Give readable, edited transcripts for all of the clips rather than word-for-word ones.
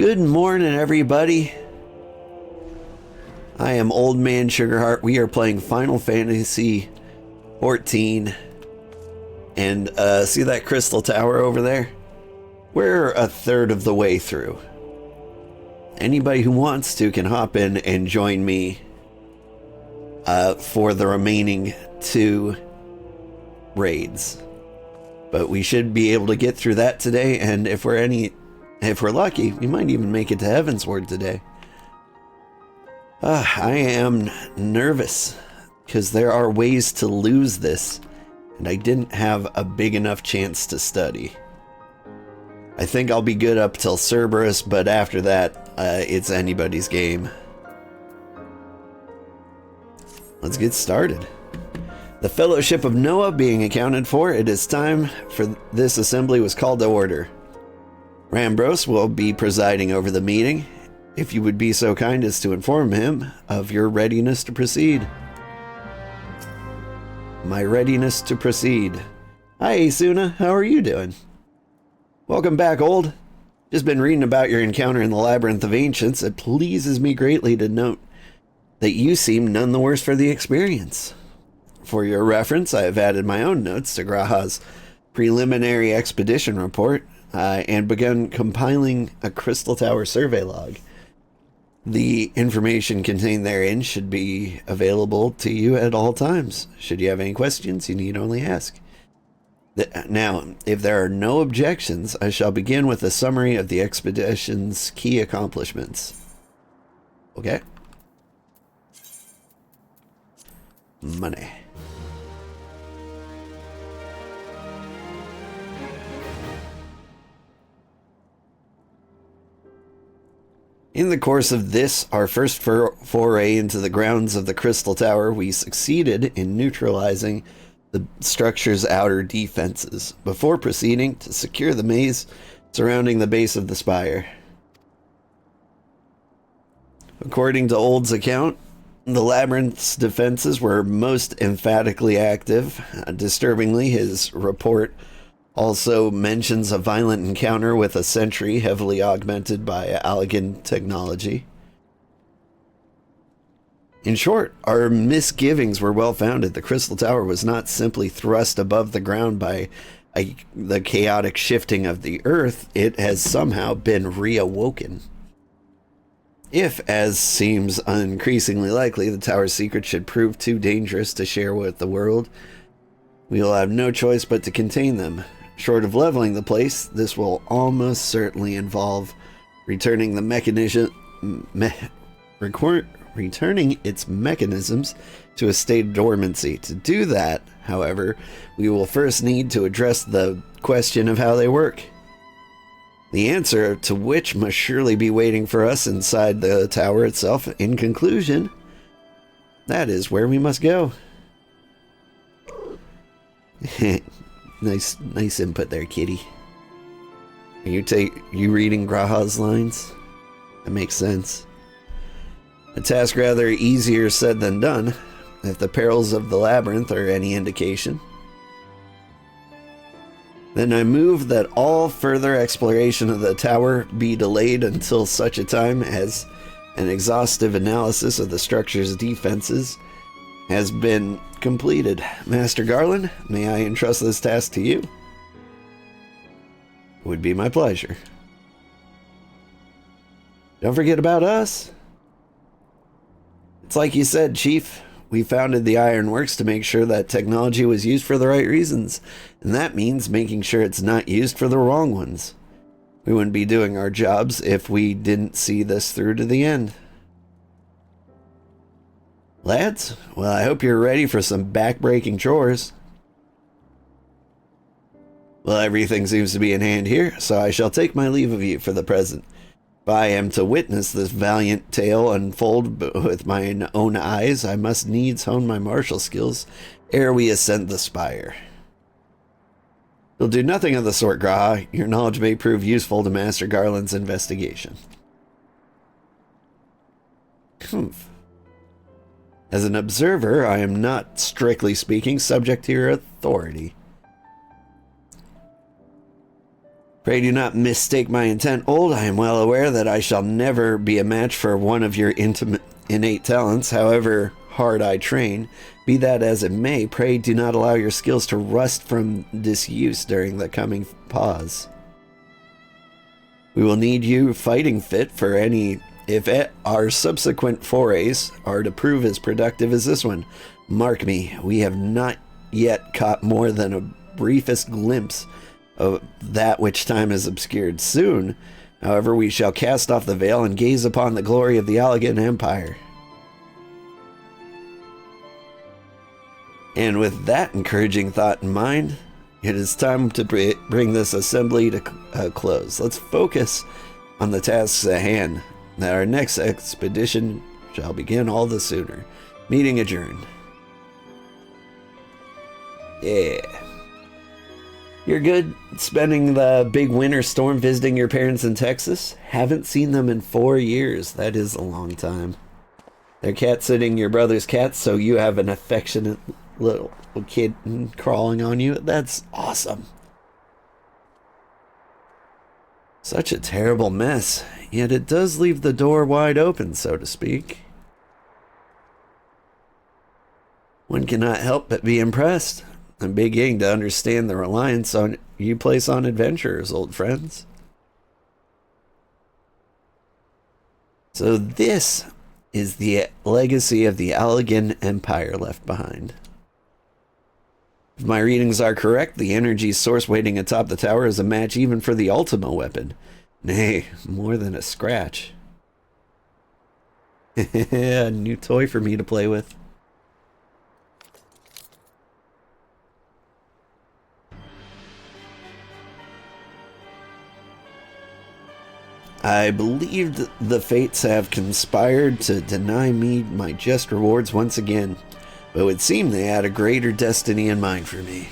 Good morning, everybody. I am Old Man Sugarheart. We are playing Final Fantasy 14. And see that crystal tower over there? We're a third of the way through. Anybody who wants to can hop in and join me for the remaining 2 raids. But we should be able to get through that today, and if we're lucky, we might even make it to Heavensward today. I am nervous because there are ways to lose this, and I didn't have a big enough chance to study. I think I'll be good up till Cerberus, but after that, it's anybody's game. Let's get started. The Fellowship of Noah being accounted for, it is time for this assembly was called to order. Rambros will be presiding over the meeting. If you would be so kind as to inform him of your readiness to proceed. My readiness to proceed. Hi, Asuna. How are you doing? Welcome back, Old. Just been reading about your encounter in the Labyrinth of Ancients. It pleases me greatly to note that you seem none the worse for the experience. For your reference, I have added my own notes to Graha's preliminary expedition report and begun compiling a Crystal Tower survey log. The information contained therein should be available to you at all times. Should you have any questions, you need only ask. Now, if there are no objections, I shall begin with a summary of the expedition's key accomplishments. Okay. Money. In the course of this, our first foray into the grounds of the Crystal Tower, we succeeded in neutralizing the structure's outer defenses before proceeding to secure the maze surrounding the base of the spire. According to Old's account, the labyrinth's defenses were most emphatically active. Disturbingly, his report also mentions a violent encounter with a sentry heavily augmented by Allegan technology. In short, our misgivings were well founded. The Crystal Tower was not simply thrust above the ground by the chaotic shifting of the earth. It has somehow been reawoken. If, as seems increasingly likely, the tower's secret should prove too dangerous to share with the world, we will have no choice but to contain them. Short of leveling the place, this will almost certainly involve returning the returning its mechanisms to a state of dormancy. To do that, however, we will first need to address the question of how they work. The answer to which must surely be waiting for us inside the tower itself. In conclusion, that is where we must go. Nice input there, kitty. Are you reading Graha's lines? That makes sense. A task rather easier said than done, if the perils of the labyrinth are any indication. Then I move that all further exploration of the tower be delayed until such a time as an exhaustive analysis of the structure's defenses has been completed. Master Garland, may I entrust this task to you? Would be my pleasure. Don't forget about us. It's like you said, Chief. We founded the Ironworks to make sure that technology was used for the right reasons, and that means making sure it's not used for the wrong ones. We wouldn't be doing our jobs if we didn't see this through to the end. Lads, well, I hope you're ready for some back-breaking chores. Well, everything seems to be in hand here, so I shall take my leave of you for the present. If I am to witness this valiant tale unfold with my own eyes, I must needs hone my martial skills ere we ascend the spire. You'll do nothing of the sort, Graha. Your knowledge may prove useful to Master Garland's investigation. Humph. As an observer, I am not, strictly speaking, subject to your authority. Pray do not mistake my intent, old. I am well aware that I shall never be a match for one of your innate talents, however hard I train. Be that as it may, pray do not allow your skills to rust from disuse during the coming pause. We will need you fighting fit for any if our subsequent forays are to prove as productive as this one. Mark me, we have not yet caught more than a briefest glimpse of that which time has obscured. Soon, however, we shall cast off the veil and gaze upon the glory of the Allegan Empire. And with that encouraging thought in mind, it is time to bring this assembly to a close. Let's focus on the tasks at hand. That our next expedition shall begin all the sooner. Meeting adjourned. Yeah. You're good spending the big winter storm visiting your parents in Texas? Haven't seen them in 4 years. That is a long time. They're cat-sitting your brother's cats, so you have an affectionate little kid crawling on you. That's awesome. Such a terrible mess, yet it does leave the door wide open, so to speak. One cannot help but be impressed. I'm beginning to understand the reliance on you place on adventurers, old friends. So this is the legacy of the Allegan Empire left behind. If my readings are correct, the energy source waiting atop the tower is a match even for the Ultima weapon. Nay, more than a scratch. A new toy for me to play with. I believed the fates have conspired to deny me my just rewards once again, but it would seem they had a greater destiny in mind for me.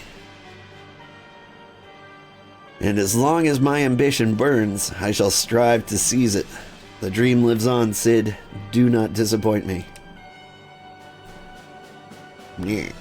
And as long as my ambition burns, I shall strive to seize it. The dream lives on, Cid. Do not disappoint me. Yeah.